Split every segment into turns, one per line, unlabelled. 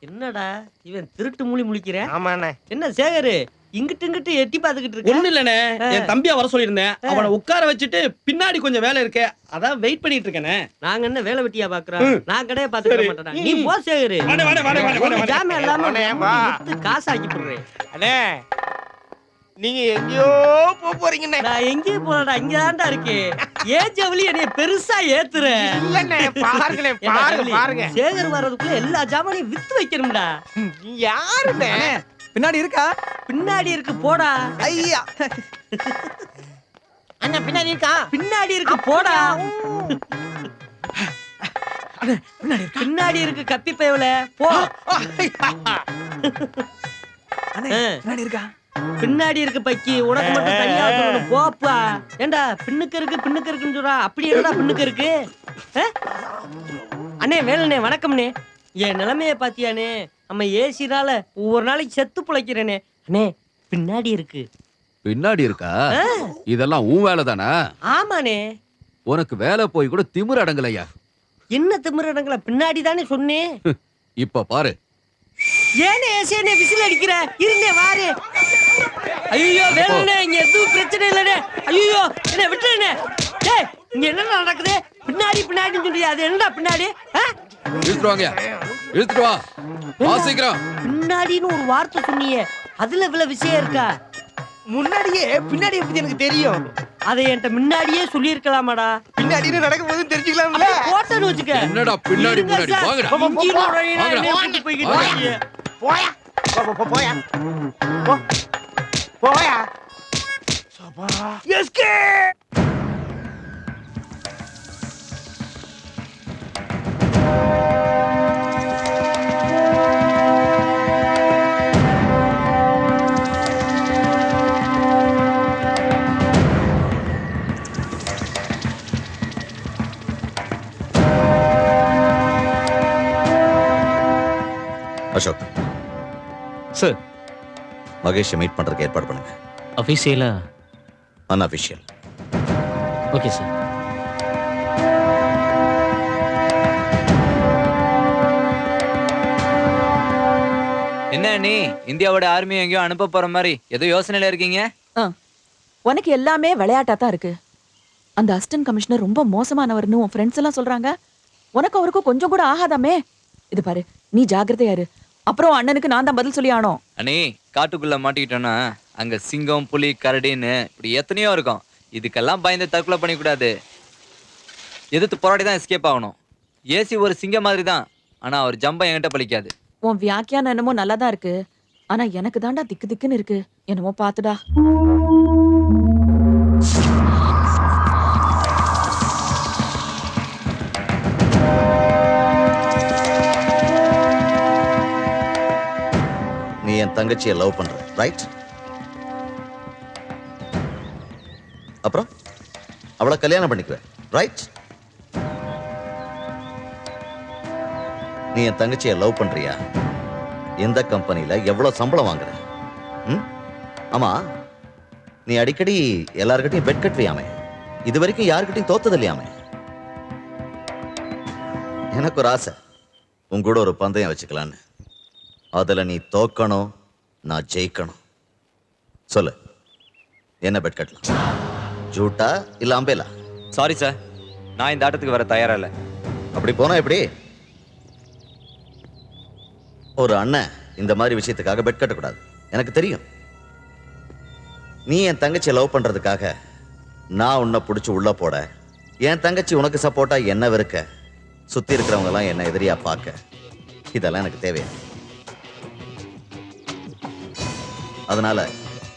என்னடா இவன் திருட்டு மூலி முழிக்கிறேன்.
ஆமாண்ணே.
என்ன சேகரு இங்கிட்டு இங்கிட்டு எட்டி பாத்துக்கிட்டு இருக்க?
ஒண்ணு இல்லண்ணே, என் தம்பியா வர சொல்லியிருந்தேன். அவனை உட்கார வச்சுட்டு பின்னாடி கொஞ்சம் வேலை இருக்கு, அதான் வெயிட் பண்ணிட்டு இருக்கேனே.
நாங்க என்ன வேலை வெட்டியா பாக்குறோம்? நான் கடையை பாத்துக்க மாட்டேனா? நீ போ சேகரு. ஜாமீன் இல்லாம வித்து காசாக்கி போடுறேன்.
அண்ணே நீங்க எங்கேயோ போறீங்கண்ணே.
நான் எங்கேயும் போறடா, இங்கதான்டா இருக்கு. ஏன் ஜவுளி என்னைய பெருசா ஏத்துற?
இல்லண்ணே பாருங்கண்ணே, பாருங்க.
சேகர் வர்றதுக்குள்ள எல்லா ஜாமானையும் வித்து வைக்கணும்டா.
நீ யாருண்ணே?
பின்னாடி இருக்கா?
பின்னாடி இருக்கு போடா.
ஐயா
அண்ணா பின்னாடி இருக்கா?
பின்னாடி இருக்கு போடா. பின்னாடி இருக்கு கப்பி பயவுல போ.
பின்னாடி இருக்கா?
பின்னாடி இருக்கு பக்கி, உனக்கு மட்டும் தனியா சொல்லணும் போப்பா. ஏண்டா பின்னுக்கு இருக்குன்னு சொல்றா, அப்படி என்னடா பின்னுக்கு இருக்கு? அண்ணே வேலைண்ணே, வணக்கம்ண்ணே. என் நிலைமைய பாத்தியானே, நம்ம ஏசினால ஒவ்வொரு நாளைக்கு செத்து பிழைக்கிறேனே. அண்ணே பின்னாடி இருக்கு.
பின்னாடி இருக்கா? இதெல்லாம் உன் வேலை தானே?
ஆமாண்ணே.
உனக்கு வேலை போய் கூட திமிரு அடங்கலையா?
என்ன திமிரு அடங்கல? பின்னாடி தானே சொன்னேன்.
இப்ப பாரு.
ஏனே ஏசியனே விசில் அடிக்கிற? இருங்க வாரு. ஐயோ வேலைண்ணே, இங்க எதுவும் பிரச்சனை இல்லண்ணே. ஐயோ என்ன விட்டுறேண்ணே. டேய் இங்க என்ன நடக்குது? பின்னாடின்னு சொல்றியா? அது என்னடா பின்னாடி?
இழுத்துட்டு வாங்க, இழுத்துட்டு வா சீக்கிரம்.
பின்னாடின்னு ஒரு வார்த்தை சொன்னியே, அதுல இவ்வளவு விஷயம் இருக்கா?
முன்னாடியே பின்னாடியே பத்தி எனக்கு தெரியும்.
அதை என்கிட்ட முன்னாடியே சொல்லியிருக்கலாமாடா?
பின்னாடின்னு நடக்கும் போது தெரிஞ்சுக்கலாம்ல.
போட்டோன்னு வச்சுக்க.
என்னடா பின்னாடி முன்னாடி? வாங்கடா.
போயா போயா போயா. எஸ்கே
அசோக்
சார்,
மகேஷை மீட் பண்றதுக்கு ஏற்பாடு பண்ணுங்க.
அஃபீஷியலா?
அன்அஃபிஷியல்.
Okay sir.
என்ன நீ இந்தியாவோட ஆர்மி எங்கேயோ அனுப்ப போற மாதிரி ஏதோ யோசனையில இருக்கீங்க?
உனக்கு எல்லாமே விளையாட்டா தான் இருக்கு. அந்த அசிஸ்டன்ட் கமிஷனர் ரொம்ப மோசமானவர்னு உன் ஃப்ரெண்ட்ஸ் எல்லாம் சொல்றாங்க. உனக்கு அவருக்கும் கொஞ்சம் கூட ஆகாதாமே. இது பாரு, நீ ஜாக்கிரதையா இரு. அப்புறம் அண்ணனுக்கு நான் தான் பதில் சொல்லி ஆனோம்.
அண்ணே காட்டுக்குள்ள மாட்டிக்கிட்டோன்னா அங்க சிங்கம், புலி, கரடின்னு இப்படி எத்தனையோ இருக்கும். இதுக்கெல்லாம் பயந்து தற்கொலை பண்ணிக்கூடாது. எதிர்த்து போராடி தான் எஸ்கேப் ஆகணும். ஏசி ஒரு சிங்கம் மாதிரி தான், ஆனா அவர் ஜம்பம் என்கிட்ட பலிக்காது.
உன் வியாக்கியானம் என்னமோ நல்லா தான் இருக்கு, ஆனா எனக்கு தாண்டா திக்கு திக்குன்னு இருக்கு. என்னமோ பாத்துடா.
நீ என் தங்கச்சியை லவ் பண்ற, ரைட்? அப்புறம் அவளை கல்யாணம் பண்ணிக்குவ, ரைட்? நீ என் தங்கச்சியை லவ் பண்றியா? எந்த கம்பெனில எவ்வளவு சம்பளம் வாங்குற? ஆமா, நீ அடிக்கடி எல்லார்கிட்டையும் பெட் கட்டுவியாமே, இது வரைக்கும் யாருக்கிட்டையும் தோத்தது இல்லையாமே. எனக்கு ஒரு ஆசை, உன் கூட ஒரு பந்தயம் வச்சுக்கலான்னு. அதுல நீ தோக்கணும், நான் ஜெயிக்கணும். சொல்லு, என்ன பெட் கட்டலாம்? ஜூட்டா இல்ல அம்பேலா?
சாரி சார், நான் இந்த ஆட்டத்துக்கு வர தயாரா இல்லை.
அப்படி போனா எப்படி? ஒரு அண்ணன் இந்த மாதிரி விஷயத்துக்காக பெட் கட்டக்கூடாது, எனக்கு தெரியும். நீ என் தங்கச்சியை லவ் பண்றதுக்காக நான் உன்னை பிடிச்சி உள்ள போட, என் தங்கச்சி உனக்கு சப்போர்ட்டா என்ன வெறுக்க, சுத்தி இருக்கிறவங்க எல்லாம் என்ன எதிரியா பார்க்க, இதெல்லாம் எனக்கு தேவையா? அதனால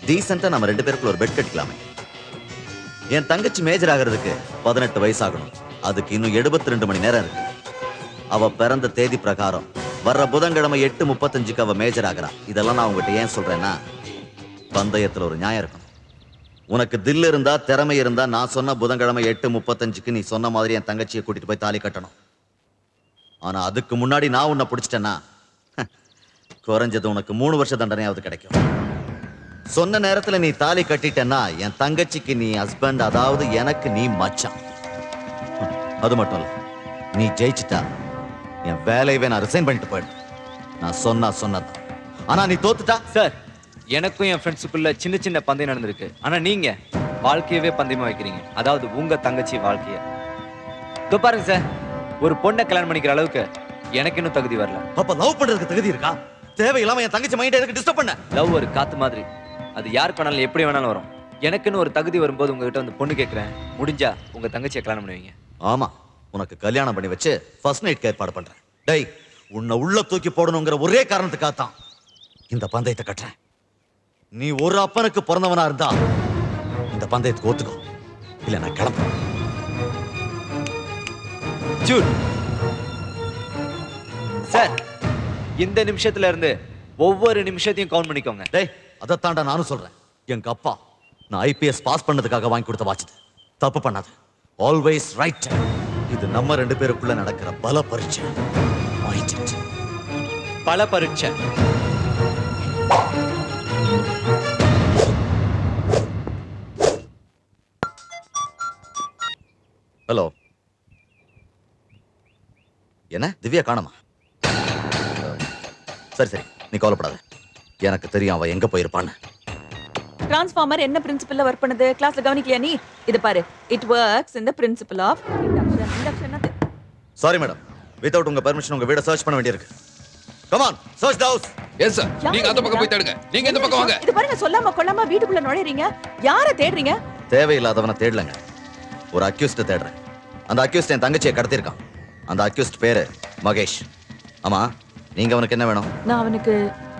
டீசெண்டா நம்ம 2 பேருக்குள்ள ஒரு பெட் கட்டிக்கலாமே. என் தங்கச்சி மேஜர் ஆகிறதுக்கு 18 வயசு ஆகணும். அதுக்கு இன்னும் 72 மணி நேரம் இருக்கு. அவ பிறந்த தேதி பிரகாரம் வர்ற புதன்கிழமை 8:35க்கு அவ மேஜர் ஆகிறா. இதெல்லாம் நான் உங்ககிட்ட ஏன் சொல்றேன்னா, பந்தயத்துல ஒரு நியாயம் இருக்கணும். உனக்கு தில் இருந்தா, திறமை இருந்தா, நான் சொன்ன புதன்கிழமை 8:35க்கு நீ சொன்ன மாதிரி என் தங்கச்சியை கூட்டிட்டு போய் தாலி கட்டணும். ஆனா அதுக்கு முன்னாடி நான் உன்னை பிடிச்சிட்டேன்னா குறைஞ்சது உனக்கு 3 வருஷ தண்டனையாவது கிடைக்கும். சொன்ன நேரத்துல நீ தாலி கட்டிட்டேன்னா என் தங்கச்சிக்கு நீ ஹஸ்பண்ட், அதாவது எனக்கு நீ மச்சான். அது மட்டும் இல்ல, நீ ஜெயிச்சிட்டா என் வேலையவே நான் ரிசைன் பண்ணிட்டு போயிடு. நான் சொன்னதான். ஆனா நீ தோத்துட்டா
சார் எனக்கும் என் ஃப்ரெண்ட்ஸுக்குள்ள சின்ன சின்ன பந்தயம் நடந்திருக்கு. ஆனா நீங்க வாழ்க்கையவே பந்தயமா வைக்கிறீங்க. அதாவது உங்க தங்கச்சி வாழ்க்கைய. இதோ பாருங்க சார், ஒரு பொண்ணை கல்யாணம் பண்ணிக்கிற அளவுக்கு எனக்கு இன்னும் தகுதி வரல.
அப்ப லவ் பண்றதுக்கு தகுதி இருக்கா? தேவையில்லாம என் தங்கச்சி மைண்ட் எதுக்கு டிஸ்டர்ப் பண்ண?
லவ் ஒரு காத்து மாதிரி, அது யாருக்கு வேணாலும் எப்படி வேணாலும் வரும். எனக்குன்னு ஒரு தகுதி வரும்போது உங்ககிட்ட வந்து பொண்ணு கேட்கறேன், முடிஞ்சா உங்க தங்கச்சியை கல்யாணம் பண்ணுவீங்க?
ஆமா, உனக்கு கல்யாணம் பண்ணி வச்சு ஃபர்ஸ்ட் நைட் ஏற்பாடு பண்றேன். டேய், உன்னை உள்ள தூக்கி போடணுங்கிற ஒரே காரணத்துக்காக தான் இந்த பந்தயத்தை கட்டுறேன். நீ ஒரு அப்பனுக்கு பிறந்தவனா இருந்தா இந்த பந்தயத்துக்கு ஒத்துக்கோ, இல்ல நான் கிளம்புறேன்.
ஜூட் சார், இந்த நிமிஷத்துல இருந்து ஒவ்வொரு நிமிஷத்தையும் கவுண்ட் பண்ணிக்கோங்க.
டேய், அதைத்தாண்டா நானும் சொல்றேன். எங்க அப்பா நான் ஐபிஎஸ் பாஸ் பண்ணதுக்காக வாங்கி கொடுத்த வாட்ச். தப்பு பண்ணாத, ஆல்வேஸ் ரைட். இது நம்ம 2 பேருக்குள்ள நடக்கிற பல பரீட்சை.
பல பரீட்சை.
ஹலோ, என்ன திவ்யா காணுமா? சரி சரி, நீ கவலைப்படாத. எனக்கு தெரியும் அவ எங்க போயிருப்பான்னு.
டிரான்ஸ்ஃபார்மர் என்ன பிரின்சிபல்ல ஒர்க் பண்ணுது? கிளாஸ்ல கவனிக்கலையா நீ? இது பாரு, it works in the principle of induction. அது
சாரி மேடம், வித்அவுட் உங்க பெர்மிஷன் உங்க வீட சர்ச் பண்ண வேண்டியிருக்கு. Come on, search the house.
Yes sir. நீங்க அந்த பக்கம் போய் தேடுங்க. நீங்க இந்த பக்கம் வாங்க.
இது பாருங்க, சொல்லாம கொள்ளாம வீட்டுக்குள்ள நுழையறீங்க. யாரை தேடுறீங்க?
தேவையில்லாதவனை தேடலங்க, ஒரு அக்யூஸ்ட தேடுறேன். அந்த அக்யூஸ்ட் என் தங்கச்சியை கடத்திருக்கான். அந்த அக்யூஸ்ட் பேரு மகேஷ். ஆமா, நீங்க அவனுக்கு என்ன வேணும்?
நான் அவனுக்கு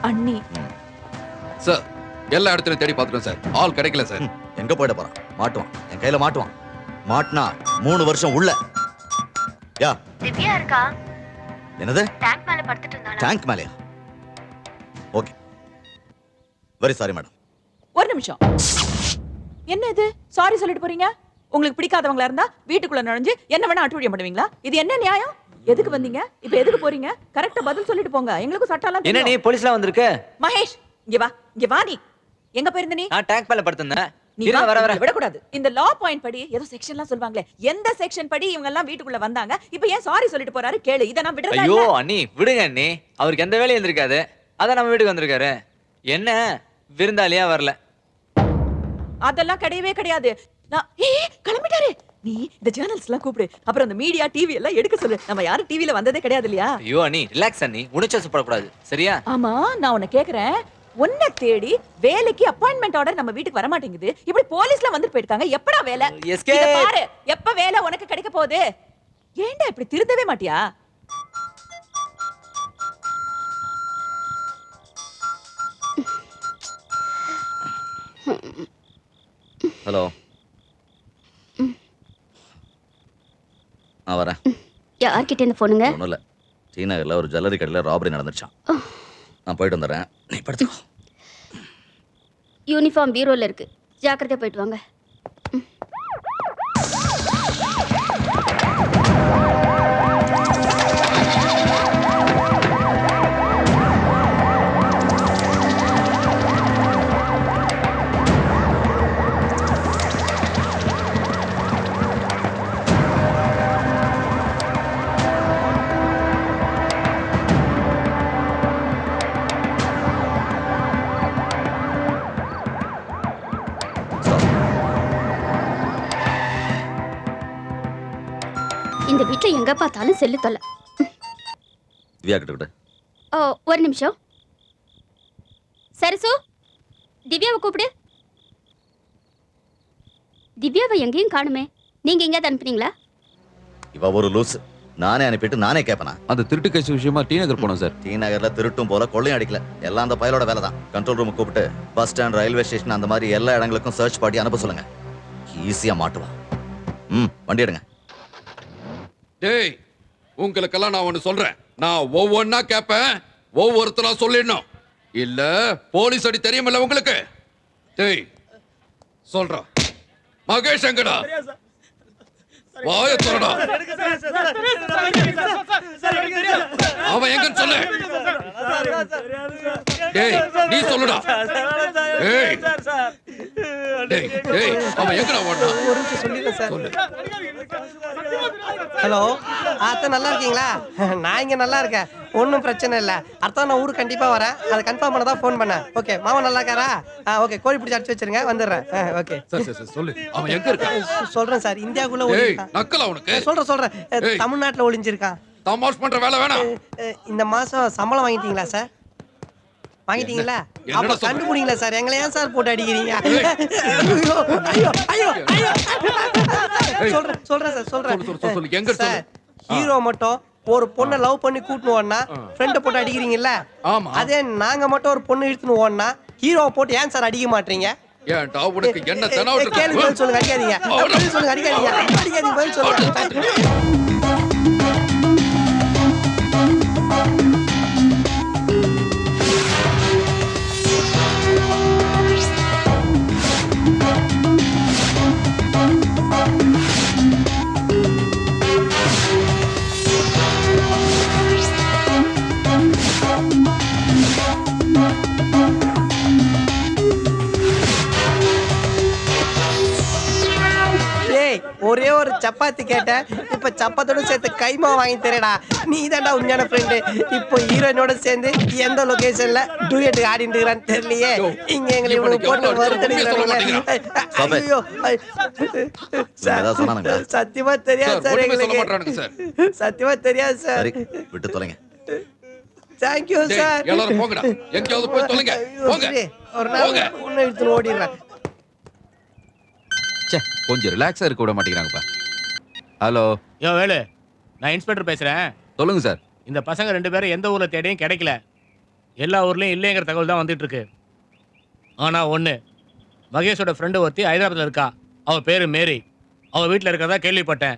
அண்ணி.
சார், எல்லா இடத்துலயும் தேடி பார்த்துட்டோம் சார். ஆள் கிடைக்கல சார்.
எங்க போயிட போறான்? மாட்டுவான், என் கையில மாட்டுவான். மாட்டினா 3 வருஷம் உள்ள. யா,
திவ்யா இருக்கா?
என்னது?
டேங்க் மேல படுத்துட்டு இருந்தாளா?
டேங்க் மேலயா? Okay, very sorry madam.
ஒரு நிமிஷம். என்ன இது? சாரி சொல்லிட்டு போறீங்க? உங்களுக்கு பிடிக்காதவங்களா இருந்தா வீட்டுக்குள்ள நுழைஞ்சு என்ன வேணா அட்டுழியம் பண்ணுவீங்களா? இது என்ன நியாயம்? எதுக்கு வந்தீங்க? இப்ப எதுக்கு போறீங்க? கரெக்ட்டா பதில் சொல்லிட்டு போங்க. எங்களுக்கு சட்டம்லாம்
என்ன
தெரியும்.
நீ போலீஸ்லாம் வந்திருக்க?
மகேஷ், இங்க வா. இங்க வா. நீ எங்க போயிருந்த? நீ
நான் டேங்க் மேல படுத்திருந்தேன்.
நீ
இரு, வர வர.
விட கூடாது. இந்த லா பாயிண்ட் படி ஏதோ செக்ஷன்லாம் சொல்வாங்களே, எந்த செக்ஷன் படி இவங்க எல்லாம் வீட்டுக்குள்ள வந்தாங்க? இப்போ ஏன் சாரி சொல்லிட்டு போறாரு? கேளு. இத நான் விடுறதா
ஐயோ
இல்ல.
அண்ணி விடுங்க அண்ணி, அவருக்கு எந்த வேலையும் இருந்திருக்காது. அதான் நம்ம வீட்டுக்கு வந்திருக்காரு. என்ன விருந்தாளியா வரல?
அதெல்லாம் கிடையவே கிடையாது. நான் கிளம்பிட்டாரு. நீ இந்த ஜர்னல்ஸ் எல்லாம் கூப்பிடு, அப்புறம் அந்த மீடியா டிவி எல்லாம் எடுக்க சொல்லு. நம்ம யாரும் டிவில வந்ததே கிடையாது இல்லையா?
ஐயோ அண்ணி ரிலாக்ஸ் அண்ணி, உணர்ச்சி படக்கூடாது சரியா?
ஆமா, நான் உன்னை கேக்குறேன். உன்னை தேடி வேலைக்கு அப்பாயின்மெண்ட் ஆர்டர் நம்ம வீட்டுக்கு வர மாட்டேங்குது. இப்படி போலீஸ்ல வந்து போயிருக்காங்க. எப்படா வேலை?
Escape.
இத பாரு, எப்ப வேலை உனக்கு கிடைக்க போகுது? ஏன்டா இப்படி திருந்தவே மாட்டியா?
ஹலோ, நான் வரேன்.
யார்கிட்ட இருந்து போனுங்க?
ஒன்றும் இல்லை, டி நகரில் ஒரு ஜுவல்லரி கடையில் ராபரி நடந்துச்சான். நான் போயிட்டு வந்துடுறேன், நீ படுத்துக்கோ.
யூனிஃபார்ம் பீரோல இருக்கு, ஜாக்கிரதையா போயிட்டு வாங்க. இந்த வீட்ல எங்க பார்த்தாலும் செல்லு தொல்லை.
திவ்யா கிட்ட விடு.
ஓ, ஒரு நிமிஷம். சரசு, திவ்யாவை கூப்பிடு. திவ்யாவை எங்கேயும் காணுமே. நீங்க எங்கேயாவது அனுப்புனீங்களா?
இவ ஒரு லூஸ். நானே அனுப்பிட்டு நானே கேட்பேனா?
அந்த திருட்டு கேஸ் விஷயமா டி நகர் போனோம் சார்.
டி நகர்ல திருட்டும் போல கொள்ளையும் அடிக்கல, எல்லாம் அந்த பயலோட வேலை தான். கண்ட்ரோல் ரூம் கூப்பிட்டு பஸ் ஸ்டாண்ட், ரயில்வே ஸ்டேஷன் அந்த மாதிரி எல்லா இடங்களுக்கும் சர்ச் பாட்டி அனுப்ப சொல்லுங்க. ஈஸியா மாட்டுவான். வண்டி எடுங்க.
டேய், உங்களுக்கெல்லாம் நான் ஒண்ணு சொல்றேன். நான் ஒவ்வொன்னா கேட்பேன், ஒவ்வொருத்தரா சொல்லிடணும். இல்ல போலீஸ் அடி தெரியுமில்ல உங்களுக்கு? டேய் சொல்றா, மகேஷ் எங்கடா? வாய திறடா. அவன் எங்கன்னு சொல்லு. டேய் நீ சொல்லுடா. டேய் டேய் டேய் அவன் எங்கடா ஓடுனா
ஒரு நிமிஷம் சொல்லிடுறேன் சார். ஹலோ அத்தை நல்லா இருக்கீங்களா? நான் இங்க நல்லா இருக்கேன், ஒன்றும் பிரச்சனை இல்லை. அர்த்தம் நான் ஊருக்கு கண்டிப்பா வரேன், அதை கன்ஃபார்ம் பண்ண தான் ஃபோன் பண்ணேன். ஓகே மாமா நல்லா இருக்காரா? ஓகே கோழி பிடிச்சி அடிச்சு வச்சிருங்க, வந்துடுறேன். ஓகே
சார் சொல்லு அவன் எங்க இருக்கான்?
சொல்றேன் சார். இந்தியாவுக்குள்ள
ஏய்
ஒளிஞ்சிருக்கான்.
நக்கலா உனக்கு?
சொல்றேன்
ஏய்.
தமிழ்நாட்டுல ஒளிஞ்சிருக்கான்.
தமாஷ் பண்ற வேலை வேணாம்.
இந்த மாசம் சம்பளம் வாங்கிட்டீங்களா சார்? வாங்கிட்டீங்களா?
என்னடா
அப்ப
சொல்ற?
கண்டுபிடிங்களா சார்? எங்களை ஏன் சார் போட்டு அடிக்கிறீங்க? ஐயோ ஐயோ ஐயோ ஐயோ. சொல்றேன் சார்
சொல்லு எங்க
சார்.
சொல்லு.
ஹீரோ மட்டும் ஒரு பொண்ணை லவ் பண்ணி கூட்டினு ஓடனா ஃப்ரெண்டை போட்டு அடிக்கிறீங்கல்ல?
ஆமா.
அதே நாங்க மட்டும் ஒரு பொண்ணு இழுத்துன்னு ஓடனா ஹீரோவை போட்டு ஏன் சார் அடிக்க மாட்டீங்க?
ஏன்டா உனக்கு என்ன
கேளுங்க, பதில் சொல்லுங்க, அடிக்காதீங்க. பதில் சொல்லுங்க, அடிக்காதீங்க, பதில் சொல்லுங்க. ஏய், ஒரே ஒரு சப்பாத்தி கேட்டேன், இப்ப சப்பாத்தோட சேர்த்து கைமா வாங்கி தரேடா. நீ தான்டா உண்மையான ஃப்ரெண்டு. இப்போ ஹீரோயினோட சேர்ந்து எந்த லொகேஷன்ல டூயட் ஆடிட்டு இருக்கான்னு தெரியலையே. இங்க எங்களை இவனுக்கு போட்டு வருத்தடிக்கிறாங்களே. ஐயோ
ஏதாவது சொன்னானுங்களா?
சத்தியமா தெரியாது சார்,
சொல்ல
எங்களுக்கு
மாட்டானுங்க சார்.
சத்தியமா தெரியாது சார்.
சரி விட்டு தொலைங்க.
தேங்க்யூ
டேய்,
சார்.
எல்லாரும் போங்கடா, எங்கயாவது போய் தொலைங்க. போங்க
ஒரு நாள்
போங்க.
உன்னை எடுத்துன்னு ஓடிடுறேன்.
ச்சே, கொஞ்சம் ரிலாக்ஸா இருக்க விட மாட்டேங்கிறாங்கப்பா. ஹலோ
யோ வேலு, நான் இன்ஸ்பெக்டர் பேசுறேன்.
சொல்லுங்க சார்.
இந்த பசங்க 2 பேரும் எந்த ஊர்ல தேடியும் கிடைக்கல. எல்லா ஊர்லயும் இல்லைங்கிற தகவல் தான் வந்துட்டு இருக்கு. ஆனா ஒண்ணு, மகேஷோட ஃப்ரெண்டு ஒருத்தி ஹைதராபாத்ல இருக்கா. அவ பேரு மேரி. அவ வீட்டுல இருக்கிறதா கேள்விப்பட்டேன்.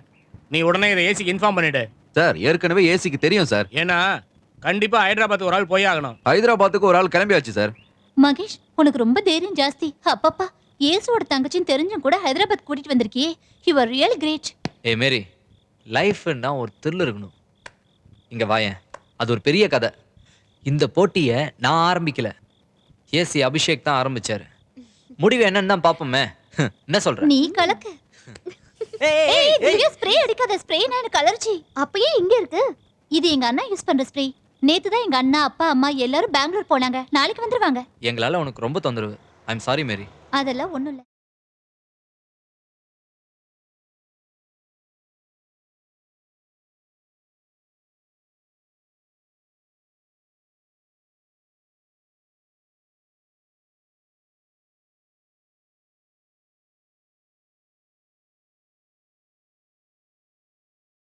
நீ உடனே இதை ஏசிக்கு இன்ஃபார்ம் பண்ணிடு.
சார் ஏற்கனவே ஏசிக்கு தெரியும் சார்.
ஏன்னா கண்டிப்பா ஹைதராபாத் ஒரு ஆள் போய் ஆகணும்.
ஹைதராபாத்துக்கு ஒரு ஆள் கிளம்பியாச்சு சார்.
மகேஷ், உனக்கு ரொம்ப தைரியம் ஜாஸ்தி. அப்பப்பா, ஏசுவோட தங்கச்சின்னு தெரிஞ்சும் கூட ஹைதராபாத் கூட்டிட்டு வந்திருக்கியே. You are real great.
ஏ மேரி, லைஃப்னா ஒரு த்ரில் இருக்கணும். இங்க வாயேன், அது ஒரு பெரிய கதை. இந்த போட்டியை நான் ஆரம்பிக்கல, ஏசி அபிஷேக் தான் ஆரம்பிச்சாரு. முடிவு என்னன்னு தான் பாப்போமே. என்ன சொல்ற?
நீ கலக்கு. ஏய், திவ்யா ஸ்ப்ரே அடிக்காத. ஸ்ப்ரேனா எனக்கு அலர்ஜி. அப்பயே இங்க இருக்கு. இது எங்க அண்ணா யூஸ் பண்ற ஸ்ப்ரே. நேத்து தான் எங்க அண்ணா, அப்பா, அம்மா எல்லாரும் பெங்களூர் போனாங்க. நாளைக்கு வந்துருவாங்க.
எங்களால உனக்கு ரொம்ப தொந்தரவு. ஐ எம் சாரி மேரி.
அதெல்லாம் ஒண்ணும் இல்ல.